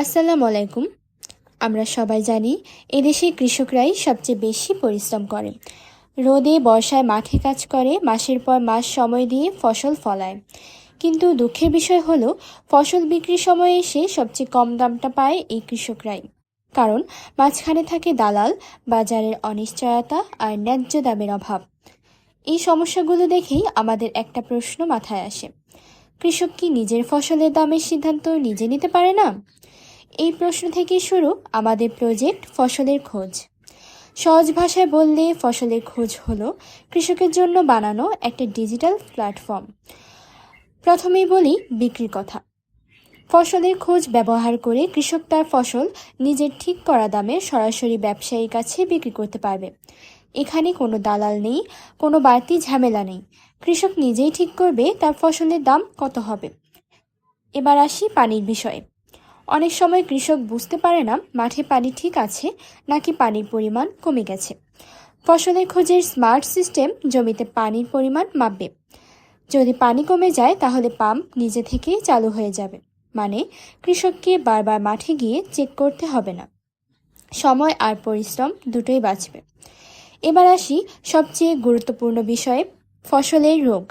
আসসালামু আলাইকুম। আমরা সবাই জানি এদেশের কৃষকরাই সবচেয়ে বেশি পরিশ্রম করে। রোদে বর্ষায় মাঠে কাজ করে, মাসের পর মাস সময় দিয়ে ফসল ফলায়। কিন্তু দুঃখের বিষয় হলো ফসল বিক্রির সময় এসে সবচেয়ে কম দামটা পায় এই কৃষকরাই। কারণ মাঝখানে থাকে দালাল, বাজারের অনিশ্চয়তা আর ন্যায্য দামের অভাব। এই সমস্যাগুলো দেখেই আমাদের একটা প্রশ্ন মাথায় আসে, কৃষক কি নিজের ফসলের দামের সিদ্ধান্ত নিজে নিতে পারে না? এই প্রশ্ন থেকে শুরু আমাদের প্রজেক্ট ফসলের খোঁজ। সহজ ভাষায় বললে ফসলের খোঁজ হলো কৃষকের জন্য বানানো একটা ডিজিটাল প্ল্যাটফর্ম। প্রথমেই বলি বিক্রির কথা। ফসলের খোঁজ ব্যবহার করে কৃষক তার ফসল নিজের ঠিক করা দামে সরাসরি ব্যবসায়ীর কাছে বিক্রি করতে পারবে। এখানে কোনো দালাল নেই, কোনো বাড়তি ঝামেলা নেই। কৃষক নিজেই ঠিক করবে তার ফসলের দাম কত হবে। এবার আসি পানির বিষয়ে। অনেক সময় কৃষক বুঝতে পারে না মাঠে পানি ঠিক আছে নাকি পানির পরিমাণ কমে গেছে। ফসলের খোঁজের স্মার্ট সিস্টেম জমিতে পানির পরিমাণ মাপবে। যদি পানি কমে যায় তাহলে পাম্প নিজে থেকেই চালু হয়ে যাবে, মানে কৃষককে বারবার মাঠে গিয়ে চেক করতে হবে না। সময় আর পরিশ্রম দুটোই বাঁচবে। এবার আসি সবচেয়ে গুরুত্বপূর্ণ বিষয়ে, ফসলের রোগ।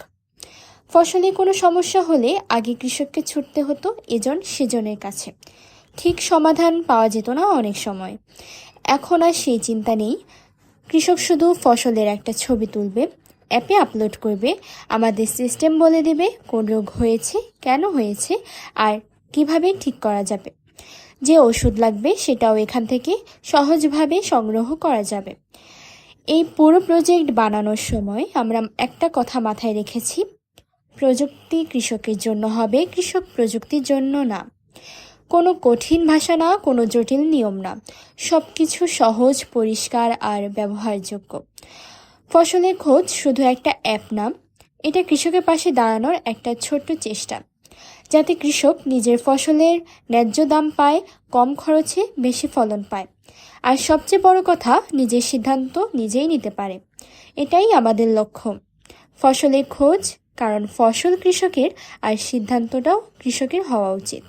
ফসলে কোনো সমস্যা হলে আগে কৃষককে ছুটতে হতো এজন সেজনের কাছে। ঠিক সমাধান পাওয়া যেত না অনেক সময়। এখন আর সেই চিন্তা নেই। কৃষক শুধু ফসলের একটা ছবি তুলবে, অ্যাপে আপলোড করবে, আমাদের সিস্টেম বলে দেবে কোন রোগ হয়েছে, কেন হয়েছে আর কিভাবে ঠিক করা যাবে। যে ওষুধ লাগবে সেটাও এখান থেকে সহজভাবে সংগ্রহ করা যাবে। এই পুরো প্রজেক্ট বানানোর সময় আমরা একটা কথা মাথায় রেখেছি, প্রযুক্তি কৃষকের জন্য হবে, কৃষক প্রযুক্তির জন্য না। কোনো কঠিন ভাষা না, কোনো জটিল নিয়ম না, সব কিছু সহজ, পরিষ্কার আর ব্যবহারযোগ্য। ফসলের খোঁজ শুধু একটা অ্যাপ না, এটা কৃষকের পাশে দাঁড়ানোর একটা ছোট্ট চেষ্টা, যাতে কৃষক নিজের ফসলের ন্যায্য দাম পায়, কম খরচে বেশি ফলন পায়, আর সবচেয়ে বড় কথা নিজের সিদ্ধান্ত নিজেই নিতে পারে। এটাই আমাদের লক্ষ্য, ফসলের খোঁজ, কারণ ফসল কৃষকের আর সিদ্ধান্তটাও কৃষকের হওয়া উচিত।